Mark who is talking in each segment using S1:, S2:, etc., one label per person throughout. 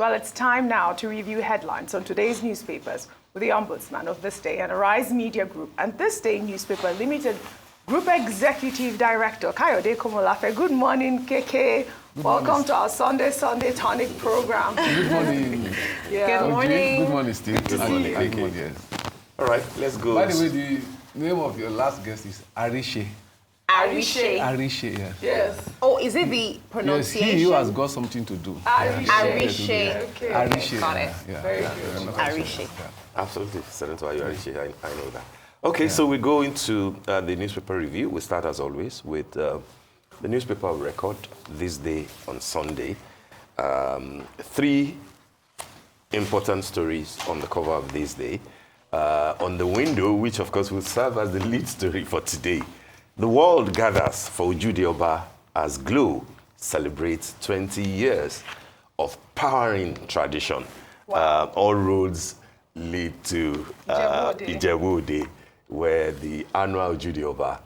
S1: Well, it's time now to review headlines on today's newspapers with the Ombudsman of This Day and Arise Media Group and This Day Newspaper Limited Group Executive Director Kayode Komolafe. Good morning, KK. Welcome to our Sunday Tonic program.
S2: Good morning.
S1: Good morning.
S2: Good morning, Steve.
S3: Good morning, KK.
S2: Yes.
S3: All right, let's go.
S2: By the way, the name of your last guest is Arishe.
S1: Arishe.
S2: Arishe, yes.
S1: Yes.
S4: Oh, is it the pronunciation?
S2: Yes, he has got something to do.
S1: Arishe.
S4: Arishe.
S1: Okay.
S2: Arishe.
S4: Got it.
S1: Very good.
S4: Arishe.
S3: Absolutely, Senator Arishe, I know that. Okay, so we go into the newspaper review. We start, as always, with the newspaper of record this day on Sunday. 3 important stories on the cover of this day. On the window, which of course will serve as the lead story for today. The world gathers for Ojude Oba as Glo celebrates 20 years of powering tradition.
S1: Wow.
S3: All roads lead to Ijebu-Ode, where the annual Ojude Oba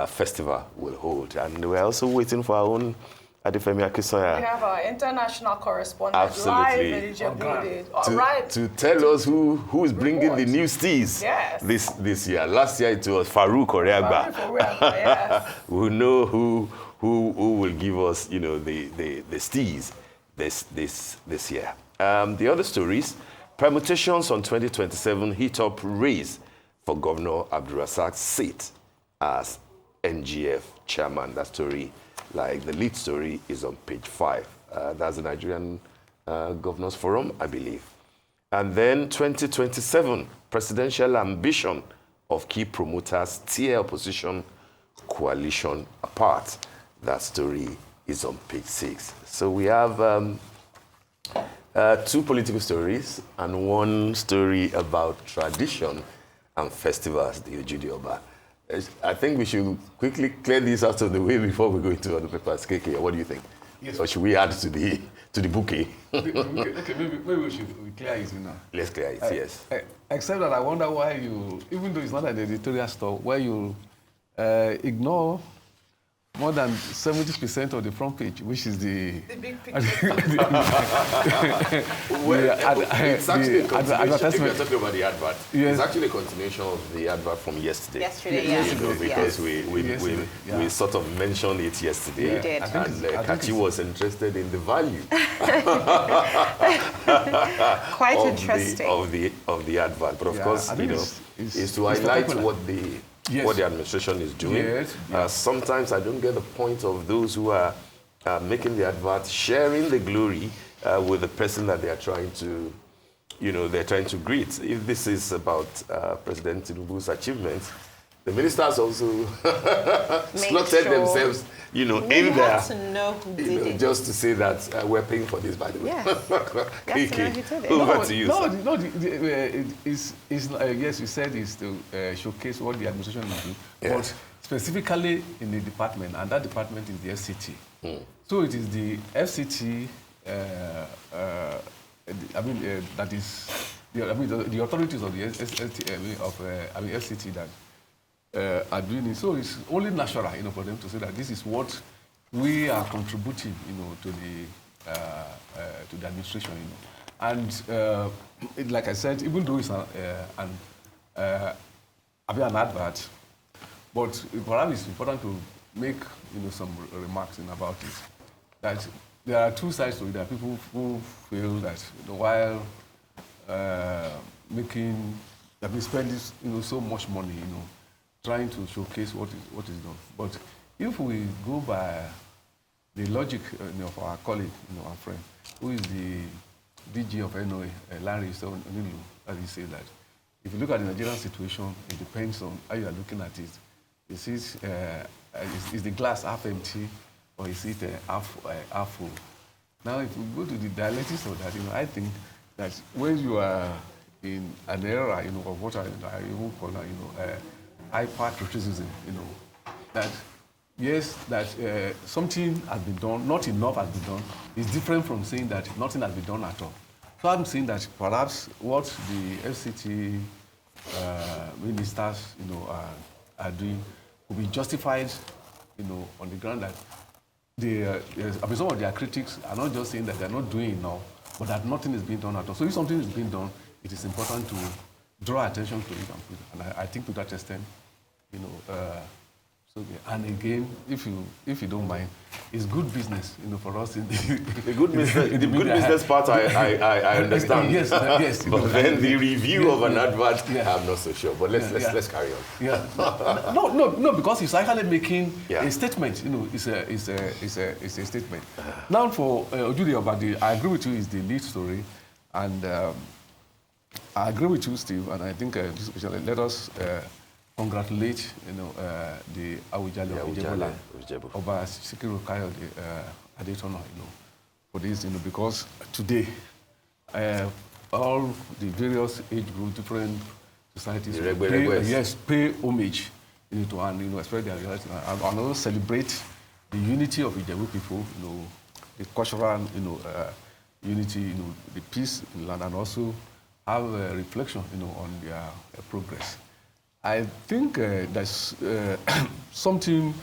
S3: festival will hold. And we're also waiting for our own Adefemi Akisoya.
S1: We have our international correspondent
S3: Absolutely.
S1: live in Ijebu-Ode. All right.
S3: To tell us who is bringing the new steez this year. Last year it was Farouk Oreagba.
S1: Yes.
S3: We know who will give us, the steez this year. The other stories, permutations on 2027 heat up race for Governor Abdulrasaq's seat as NGF chairman. That story, like the lead story, is on page 5. That's the Nigerian Governors Forum, I believe. And then 2027, presidential ambition of key promoters tear opposition coalition apart. That story is on page 6. So we have 2 political stories and 1 story about tradition and festivals, the Ojude Oba. I think we should quickly clear this out of the way before we go into other papers. KK, what do you think?
S2: Yes.
S3: Or should we add to the bouquet?
S2: Okay, maybe we should clear it now.
S3: Let's clear it, yes.
S2: Except that I wonder why you, even though it's not an editorial store, why you ignore more than 70% of the front page, which is the
S1: big picture.
S3: It's actually a continuation. If you're talking about the advert,
S2: yes.
S3: It's actually a continuation of the advert from yesterday.
S4: Yesterday, yes.
S3: Because we sort of mentioned it yesterday.
S4: We did.
S3: And Kachi was interested in the value
S4: Quite interesting.
S3: Of the advert. But of course, it's to highlight what the administration is doing.
S2: Yes.
S3: Sometimes I don't get the point of those who are making the advert, sharing the glory with the person that they are trying to, they're trying to greet. If this is about President Tinubu's achievements, the ministers also slotted themselves, in there.
S4: have to know who did it.
S3: Just to say that we're paying for this, by the way.
S4: Yes.
S3: KK, over to you,
S2: No, yes, you said it's to showcase what the administration will do, but specifically in the department, and that department is the FCT. So it is the FCT, that is, the authorities of the FCT that are doing it. So it's only natural, for them to say that this is what we are contributing, to the administration, And like I said, even though it's an advert, but perhaps it's important to make, some remarks about it. That there are 2 sides to it. There are people who feel that while spending, so much money, trying to showcase what is done. But if we go by the logic of our colleague, our friend, who is the DG of NOA, Larry Onilu, as he said that, if you look at the Nigerian situation, it depends on how you are looking at it. Is the glass half empty or is it half full? Now, if we go to the dialectics of that, I think that when you are in an era, of what I even call, hyper-patriotism, that yes, that something has been done, not enough has been done, is different from saying that nothing has been done at all. So I'm saying that perhaps what the FCT ministers, are doing will be justified, on the ground that some of their critics are not just saying that they're not doing enough, but that nothing is being done at all. So if something is being done, it is important to draw attention to it and put it. And I think to that extent, you know, so yeah. And again, if you don't mind, it's good business, you know, for us in
S3: the good business. The good business part, I understand.
S2: Yes, yes.
S3: But then the review of an advert, I'm not so sure. But let's carry on.
S2: Yeah. No, because it's actually making a statement. You know, it's a statement. Now for Ojude Obadi, I agree with you. Is the lead story, and I agree with you, Steve. And I think especially let us. Congratulate, you know, the Awujale of Ijebu, Oba Sikiru Kayode Adetono, you know, for this, you know, because today, all the various age groups, different societies, pay homage, you know, to, and, you know, express their reality, and also celebrate the unity of Ijebu people, you know, the cultural, you know, unity, you know, the peace in the land, and also have a reflection, you know, on their progress. I think there's something,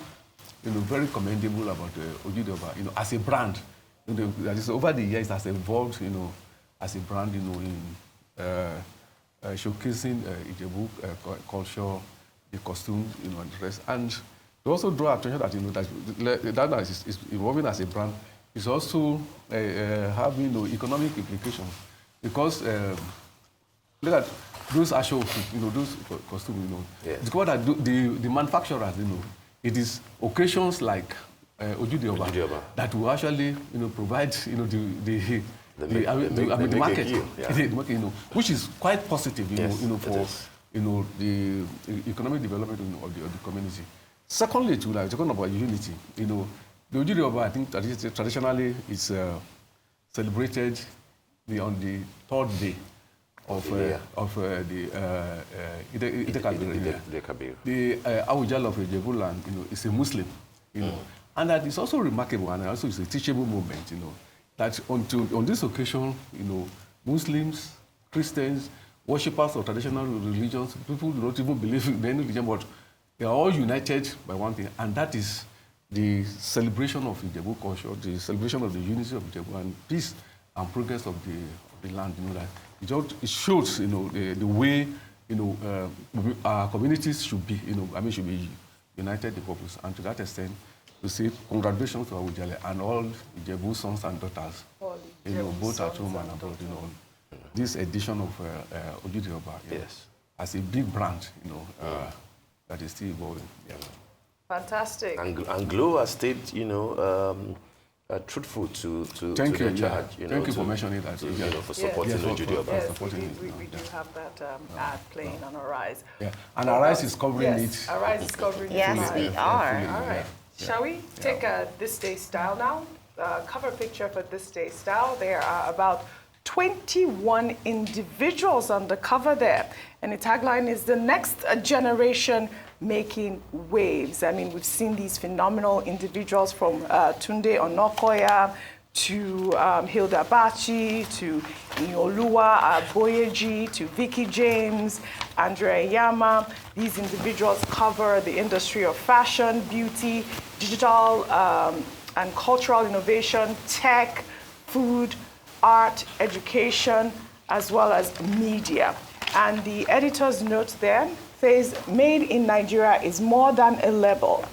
S2: you know, very commendable about Ojude Oba, you know, as a brand. You know, that is over the years has evolved, you know, as a brand, you know, in showcasing Ijebu culture, the costumes, you know, and the rest, and to also draw attention that, you know, that is evolving as a brand is also having, you know, economic implications, because look at those actual, you know, those costumes, you know. Yes. Because that the manufacturers, you know, it is occasions like Ojude Oba that will actually, you know, provide, you know, the market, you know, which is quite positive, you know, for, you know, the economic development, you know, of the community. Secondly, too, like talking about unity, you know, the Ojude Oba, I think traditionally is celebrated on the third day of the The Awujale of Ijebu land, you know, is a Muslim, you know, and that is also remarkable, and also it's a teachable moment, you know, that on this occasion, you know, Muslims, Christians, worshippers of traditional religions, people who don't even believe in any religion, but they are all united by one thing, and that is the celebration of Ijebu culture, the celebration of the unity of Ijebu and peace and progress of the land, you know, that it shows, you know, the way, you know, our communities should be, you know, I mean, should be united in purpose. And to that extent, we say congratulations to Awujale and all Ijebu sons and daughters, you know, both at home and abroad, you know, this edition of Ojude Oba, yes, as a big brand, you know, that is still evolving. Yeah.
S1: Fantastic.
S3: And Glow has stayed, you know, truthful to
S2: Thank you,
S3: the charge. You know,
S2: thank you for mentioning that.
S3: You know, for supporting Ojude Oba.
S1: Yes, we do have that ad playing on Arise.
S2: Yeah, and Arise is covering it.
S1: Arise is covering it.
S4: Yes, we are.
S1: All right. Shall we take This Day Style now? Cover picture for This Day Style. There are about 21 individuals on the cover there. And the tagline is the next generation making waves. I mean, we've seen these phenomenal individuals from Tunde Onokoya to Hilda Bachi, to Ioluwa Boyeji, to Vicky James, Andrea Yama. These individuals cover the industry of fashion, beauty, digital and cultural innovation, tech, food, art, education, as well as media. And the editor's note there says, made in Nigeria is more than a label.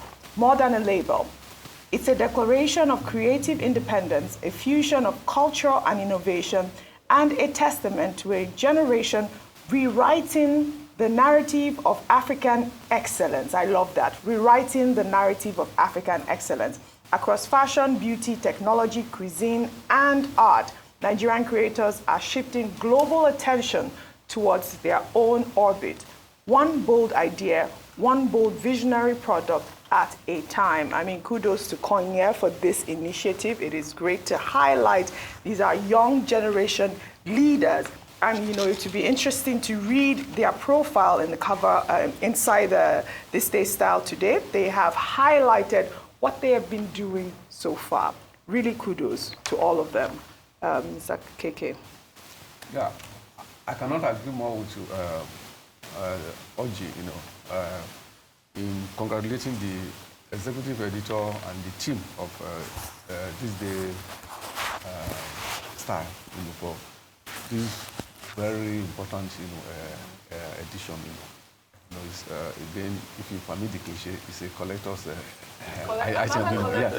S1: It's a declaration of creative independence, a fusion of culture and innovation, and a testament to a generation rewriting the narrative of African excellence. I love that, rewriting the narrative of African excellence. Across fashion, beauty, technology, cuisine, and art, Nigerian creators are shifting global attention towards their own orbit. One bold idea, one bold visionary product at a time. I mean, kudos to Konya for this initiative. It is great to highlight these are young generation leaders. And, you know, it would be interesting to read their profile in the cover inside This Day Style today. They have highlighted what they have been doing so far. Really kudos to all of them. Mr. KK.
S2: Yeah, I cannot agree more with you, Oji, you know, in congratulating the executive editor and the team of This Day style, for this very important, edition. It's, again, if you permit the cliche, it's a collector's item.
S1: Yes,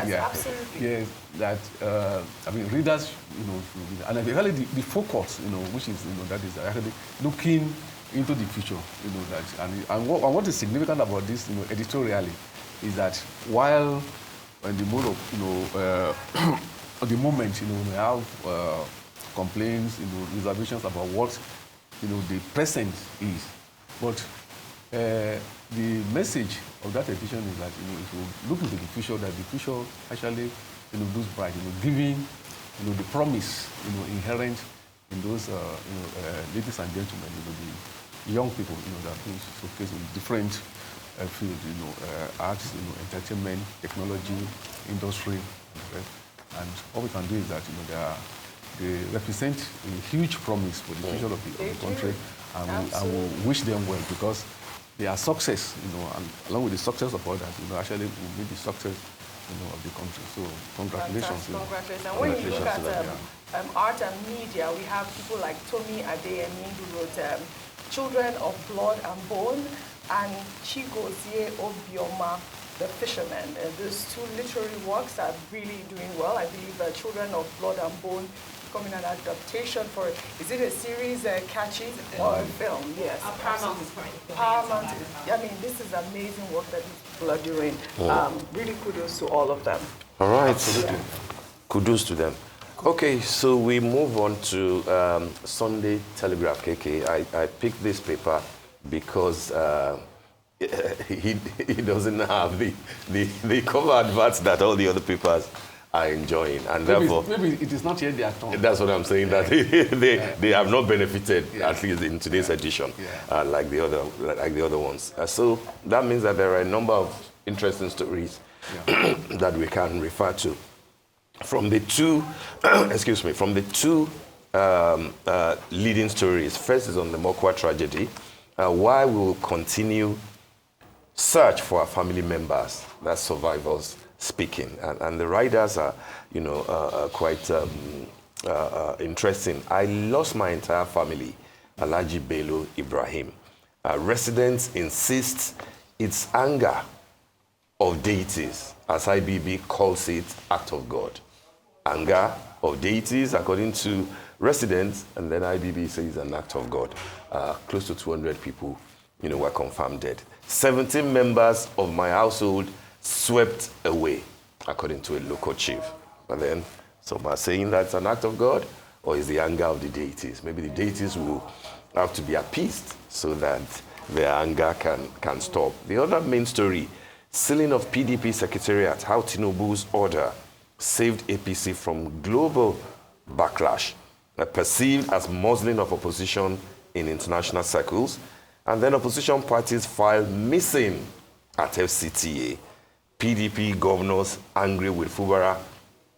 S2: Yeah,
S1: absolutely.
S2: yes. That readers, and actually the focus, which is, that is actually looking into the future, and what is significant about this, editorially, is that while in the mode of, at the moment, we have complaints, reservations about what, the present is. But the message of that edition is that, it will look into the future, that the future actually, looks bright, giving, the promise, inherent in those, ladies and gentlemen, the young people, that are being showcased in different fields, arts, entertainment, technology, industry, and what we can do is that, they represent a huge promise for the future of the country, and we wish them well, because their success, and along with the success of others, actually will be the success, of the country. So congratulations.
S1: Congratulations. And when you look at art and media, we have people like Tomi Adeyemi, who wrote Children of Blood and Bone, and Chigozie Obioma, The Fisherman. Those two literary works are really doing well. I believe Children of Blood and Bone becoming an adaptation for, is it a series, Catchy, or a film? Yes.
S4: Paramount is trying to
S1: Paramount. This is amazing work that these people are doing. Really kudos to all of them.
S3: All right.
S2: Absolutely.
S3: Kudos to them. Okay, so we move on to Sunday Telegraph, KK. I picked this paper because he doesn't have the cover adverts that all the other papers are enjoying, and therefore
S2: maybe it is not yet their turn.
S3: That's what I'm saying. That they have not benefited, at least in today's edition, like the other ones. So that means that there are a number of interesting stories that we can refer to. From the two, from the two leading stories. First is on the Mokwa tragedy. Why we will continue search for our family members, that's survivors speaking, and the writers are, quite interesting. I lost my entire family, Alhaji Bello Ibrahim. Residents insist it's anger of deities, as IBB calls it, act of God. Anger of deities, according to residents, and then IBB says an act of God. Close to 200 people, were confirmed dead. 17 members of my household swept away, according to a local chief. But then some are saying that's an act of God, or is the anger of the deities? Maybe the deities will have to be appeased so that their anger can stop. The other main story, sealing of PDP Secretariat, how Tinubu's order saved APC from global backlash, perceived as muzzling of opposition in international circles, and then opposition parties filed missing at FCTA. PDP governors angry with Fubara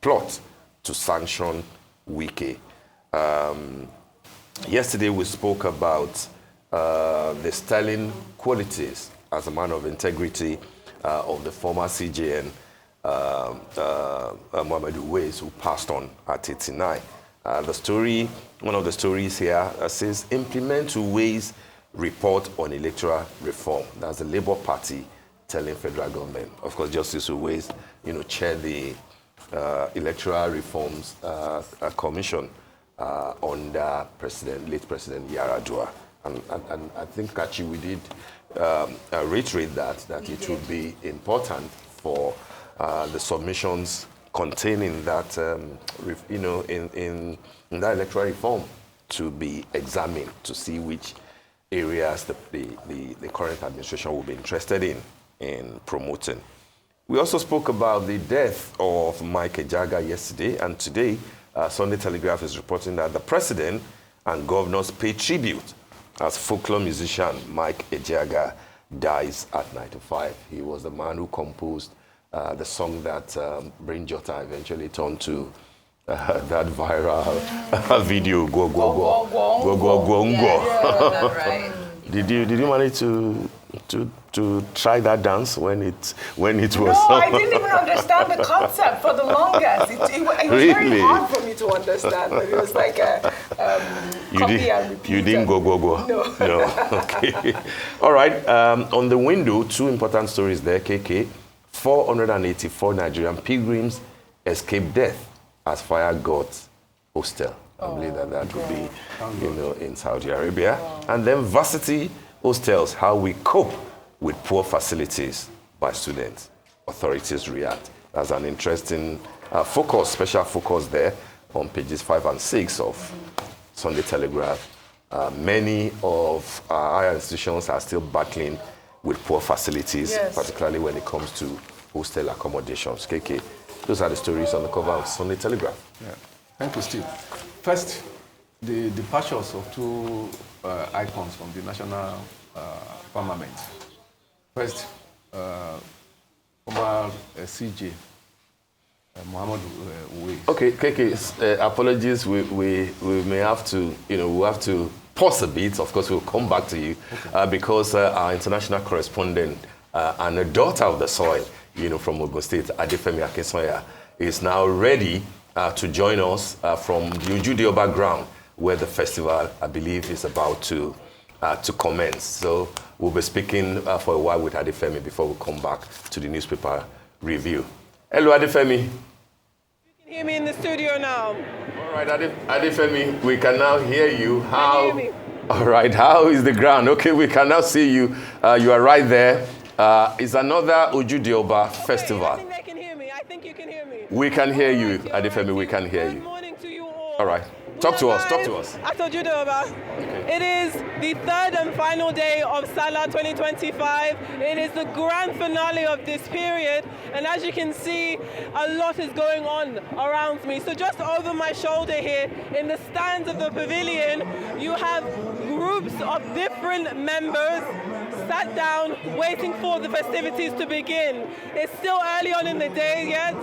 S3: plot to sanction Wike. Yesterday we spoke about the sterling qualities as a man of integrity of the former CJN, Muhammadu Ways, who passed on at 89. One of the stories here says, implement Ways report on electoral reform. That's the Labour Party telling federal government. Of course, Justice Ways, chaired the Electoral Reforms Commission under late President Yaradua. And I think, Kachi, we did reiterate that it would be important for the submissions containing that, in that electoral reform to be examined to see which areas the current administration will be interested in promoting. We also spoke about the death of Mike Ejaga yesterday, and today Sunday Telegraph is reporting that the president and governors pay tribute as folklore musician Mike Ejaga dies at 95. He was the man who composed the song that Brain Jota eventually turned to that viral video, Go Go Go. Go Go Go Go.
S4: Yeah, right.
S3: Did you manage to to try that dance when it was?
S1: No, I didn't even understand the concept for the longest. It was
S3: Really?
S1: very hard for me to understand. But it was like a copy and repeat.
S3: You didn't go.
S1: No.
S3: No. Okay. All right. On the window, two important stories there. KK, 484 Nigerian pilgrims escaped death as fire got hostel. I believe that would be, in Saudi Arabia. Wow. And then varsity hostels, how we cope with poor facilities by students. Authorities react. That's an interesting special focus there on pages 5 and 6 of Sunday Telegraph. Many of our higher institutions are still battling with poor facilities, particularly when it comes to hostel accommodations. KK, those are the stories on the cover of Sunday Telegraph.
S2: Yeah. Thank you, Steve. First, the departures of two icons from the national firmament. First, former CJ, Muhammad Uwais.
S3: Okay, KK, apologies. We may have to, we'll have to pause a bit. Of course, we'll come back to you because our international correspondent and a daughter of the soil, from Ogun State, Adefemi Akinsoya, is now ready to join us from the Ojude Oba ground, where the festival, I believe, is about to commence. So we'll be speaking for a while with Adefemi before we come back to the newspaper review. Hello, Adefemi.
S5: You can hear me in the studio now.
S3: All right, Adefemi, we can now hear you. How?
S5: Can you hear me?
S3: All right, how is the ground? Okay, we can now see you. You are right there. It's another Ojude Oba festival.
S5: I think they can hear me. I think you can hear me.
S3: We can hear you, Adefemi. We can hear
S5: Good
S3: you.
S5: morning to you all.
S3: All right. Talk to us. Talk to us.
S5: At Ojude Oba. It is the third and final day of Salah 2025. It is the grand finale of this period. And as you can see, a lot is going on around me. So just over my shoulder here, in the stands of the pavilion, you have groups of different members sat down waiting for the festivities to begin. It's still early on in the day yet.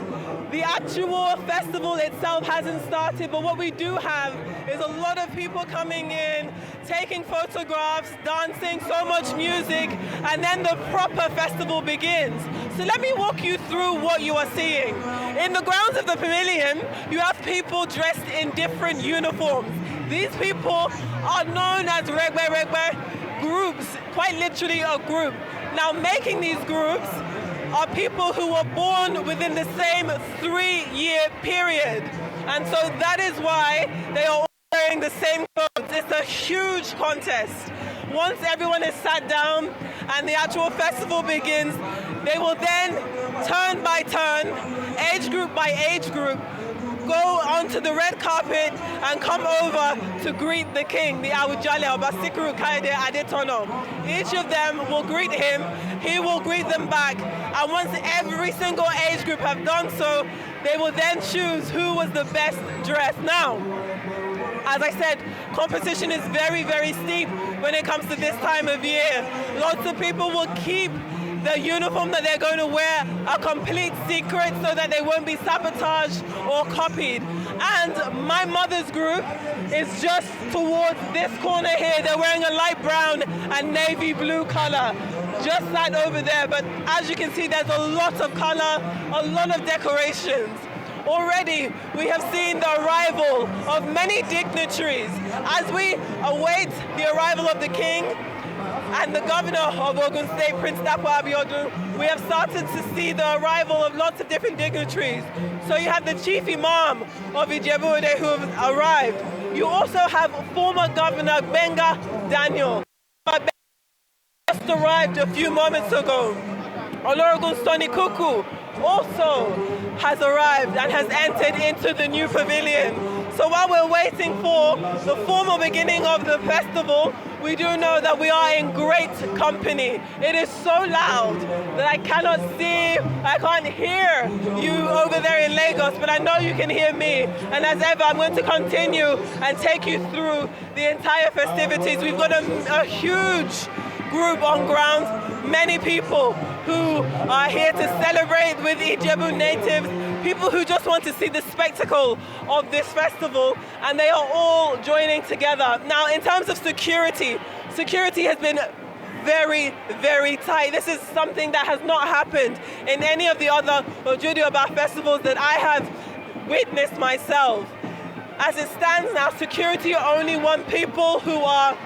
S5: The actual festival itself hasn't started, but what we do have is a lot of people coming in, taking photographs, dancing, so much music, and then the proper festival begins. So let me walk you through what you are seeing. In the grounds of the pavilion, you have people dressed in different uniforms. These people are known as Regbe groups, quite literally a group. Now, making these groups are people who were born within the same 3-year period. And so that is why they are all wearing the same clothes. It's a huge contest. Once everyone is sat down and the actual festival begins, they will then, turn by turn, age group by age group, go onto the red carpet and come over to greet the king, the Awujale Oba Sikiru Kayode Adetono. Each of them will greet him, he will greet them back, and once every single age group have done so, they will then choose who was the best dressed. Now, as I said, competition is very, very steep when it comes to this time of year. Lots of people will keep the uniform that they're going to wear a complete secret so that they won't be sabotaged or copied. And my mother's group is just towards this corner here. They're wearing a light brown and navy blue color, just that over there. But as you can see, there's a lot of color, a lot of decorations. Already, we have seen the arrival of many dignitaries. As we await the arrival of the king and the governor of Ogun State, Prince Dapo Abiodun, we have started to see the arrival of lots of different dignitaries. So you have the chief imam of Ijebu-Ode who have arrived. You also have former governor Benga Daniel, just arrived a few moments ago. Olorogun Stony Kuku also has arrived and has entered into the new pavilion. So while we're waiting for the formal beginning of the festival, we do know that we are in great company. It is so loud that I cannot see, I can't hear you over there in Lagos, but I know you can hear me. And as ever, I'm going to continue and take you through the entire festivities. We've got a huge group on ground, many people who are here to celebrate with Ijebu natives, people who just want to see the spectacle of this festival, and they are all joining together. Now, in terms of security, security has been very, very tight. This is something that has not happened in any of the other Ojude festivals that I have witnessed myself. As it stands now, security only want people who are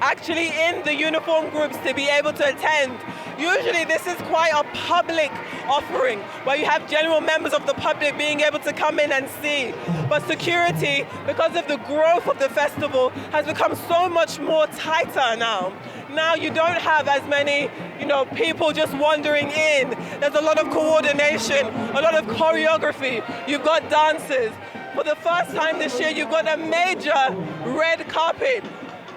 S5: actually in the uniform groups to be able to attend. Usually this is quite a public offering where you have general members of the public being able to come in and see. But security, because of the growth of the festival, has become so much more tighter now. Now you don't have as many, people just wandering in. There's a lot of coordination, a lot of choreography. You've got dancers. For the first time this year, you've got a major red carpet.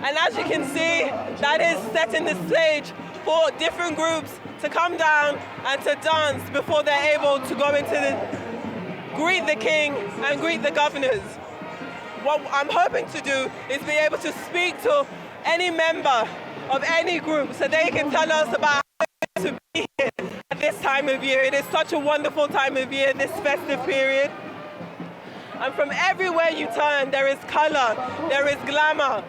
S5: And as you can see, that is setting the stage for different groups to come down and to dance before they're able to go greet the king and greet the governors. What I'm hoping to do is be able to speak to any member of any group so they can tell us about how it is to be here at this time of year. It is such a wonderful time of year, this festive period. And from everywhere you turn, there is color, there is glamour,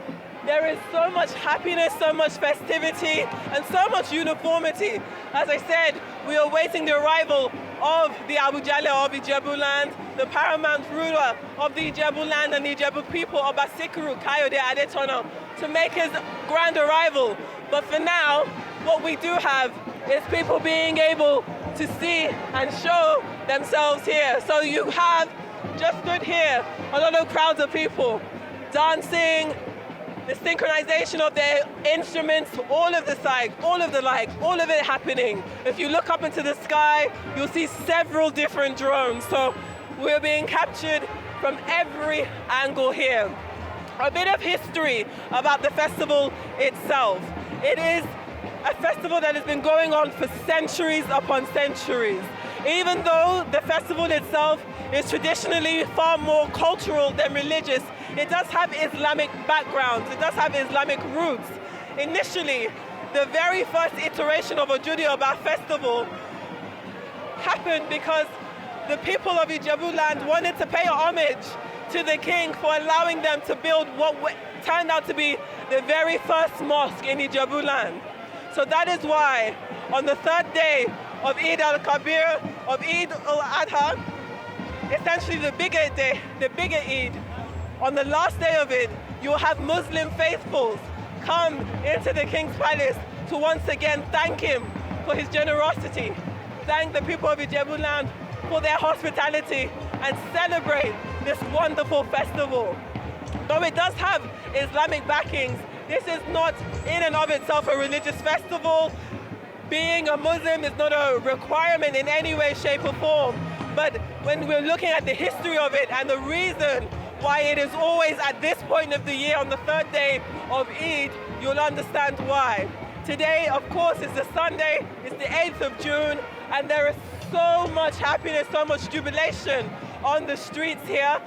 S5: there is so much happiness, so much festivity, and so much uniformity. As I said, we are awaiting the arrival of the Awujale of Ijebu land, the paramount ruler of the Ijebu land and the Ijebu people, Oba Sikiru Kayode Adetono, to make his grand arrival. But for now, what we do have is people being able to see and show themselves here. So you have, just stood here, a lot of crowds of people dancing, the synchronization of their instruments, all of the sides, all of the lights, all of it happening. If you look up into the sky, you'll see several different drones. So we're being captured from every angle here. A bit of history about the festival itself. It is a festival that has been going on for centuries upon centuries. Even though the festival itself is traditionally far more cultural than religious, it does have Islamic backgrounds, it does have Islamic roots. Initially, the very first iteration of Ojude Oba festival happened because the people of Ijebu land wanted to pay homage to the king for allowing them to build what turned out to be the very first mosque in Ijebu land. So that is why on the third day of Eid al-Kabir, of Eid al-Adha, essentially the bigger day, the bigger Eid, on the last day of it, you'll have Muslim faithfuls come into the king's palace to once again thank him for his generosity, thank the people of Ijebu land for their hospitality, and celebrate this wonderful festival. Though it does have Islamic backings, this is not in and of itself a religious festival. Being a Muslim is not a requirement in any way, shape or form. But when we're looking at the history of it and the reason why it is always at this point of the year on the third day of Eid, you'll understand why. Today, of course, is the Sunday, it's the 8th of June, and there is so much happiness, so much jubilation on the streets here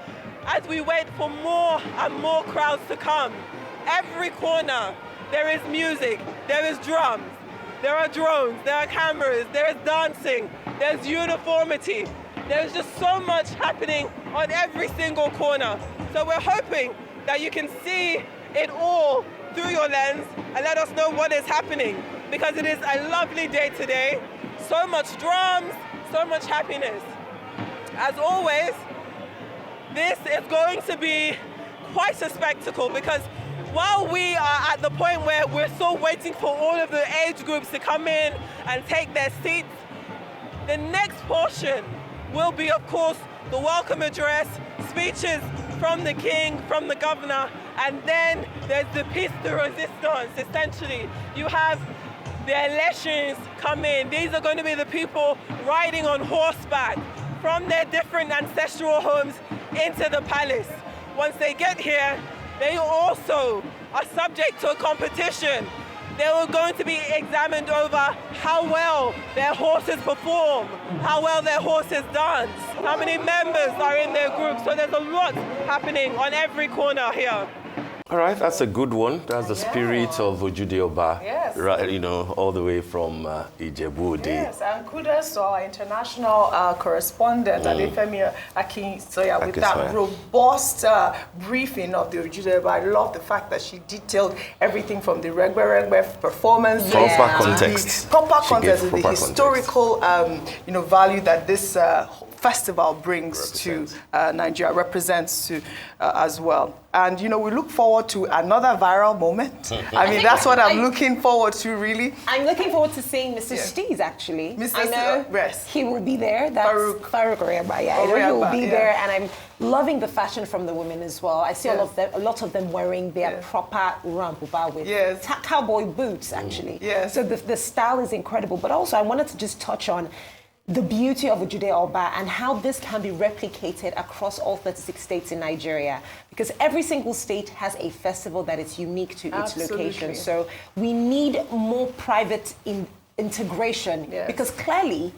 S5: as we wait for more and more crowds to come. Every corner, there is music, there is drums, there are drones, there are cameras, there is dancing, there's uniformity. There's just so much happening on every single corner. So we're hoping that you can see it all through your lens and let us know what is happening, because it is a lovely day today. So much drums, so much happiness. As always, this is going to be quite a spectacle, because while we are at the point where we're still waiting for all of the age groups to come in and take their seats, the next portion will be, of course, the welcome address, speeches from the king, from the governor, and then there's the piece de resistance, essentially. You have the elections come in. These are going to be the people riding on horseback from their different ancestral homes into the palace. Once they get here, they also are subject to a competition. They are going to be examined over how well their horses perform, how well their horses dance, how many members are in their group. So there's a lot happening on every corner here.
S3: All right, that's a good one. That's the spirit of Ojude Oba.
S1: Yes.
S3: Right, you know, all the way from Ijebu-Ode.
S1: Yes, and kudos to our international correspondent, Adefemi Akinsoya, with that robust briefing of the Ojude Oba. I love the fact that she detailed everything from the Regbe performance.
S3: Proper context.
S1: Proper context, the historical value that this festival brings to Nigeria, represents to as well. And, we look forward to another viral moment. I mean, that's what I'm looking forward to, really.
S4: I'm looking forward to seeing Mr. Steez, actually.
S1: Mr.
S4: I know
S1: yes.
S4: he will be there. That's Farouk Oriaba. Yeah, I know he will be there. And I'm loving the fashion from the women as well. I see a lot of them wearing their proper rampuba with cowboy boots, actually.
S1: Yes.
S4: So the style is incredible. But also, I wanted to just touch on the beauty of Ojude Oba and how this can be replicated across all 36 states in Nigeria, because every single state has a festival that is unique to its location. So we need more private integration, because clearly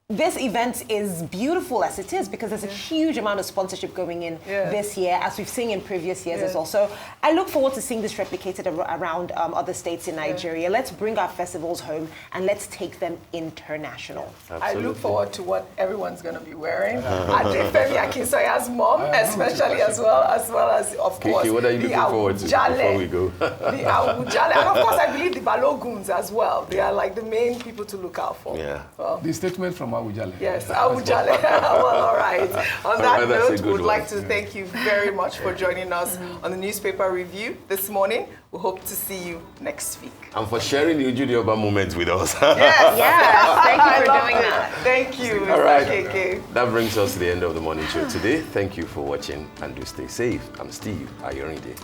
S4: this event is beautiful as it is, because there's a huge amount of sponsorship going in this year, as we've seen in previous years as well. So I look forward to seeing this replicated around other states in Nigeria. Let's bring our festivals home and let's take them international.
S1: I look forward to what everyone's going to be wearing. Adefemi Akinsoya's mom, especially as well as of course,
S3: Kiki, what are you looking forward to before we go?
S1: The Awujale, and of course I believe the Baloguns as well. They are like the main people to look out for.
S2: Yeah. Well, the statement from Awujale.
S1: Yes, Awujale. Well, all right. On that note, we would like to thank you very much for joining us on the newspaper review this morning. We hope to see you next week.
S3: And for sharing the Ojude Oba moments with us.
S1: Yes.
S4: Thank you for doing that.
S1: Thank you,
S3: all right.
S1: KK.
S3: That brings us to the end of the morning show today. Thank you for watching and do stay safe. I'm Steve Ayorinde.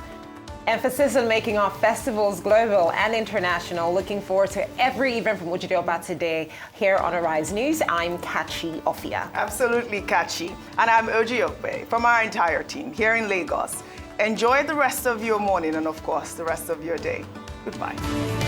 S4: Emphasis on making our festivals global and international. Looking forward to every event from Ojude Oba today here on Arise News. I'm Kachi Ofia.
S1: Absolutely, Kachi. And I'm Ojude from our entire team here in Lagos. Enjoy the rest of your morning and, of course, the rest of your day. Goodbye.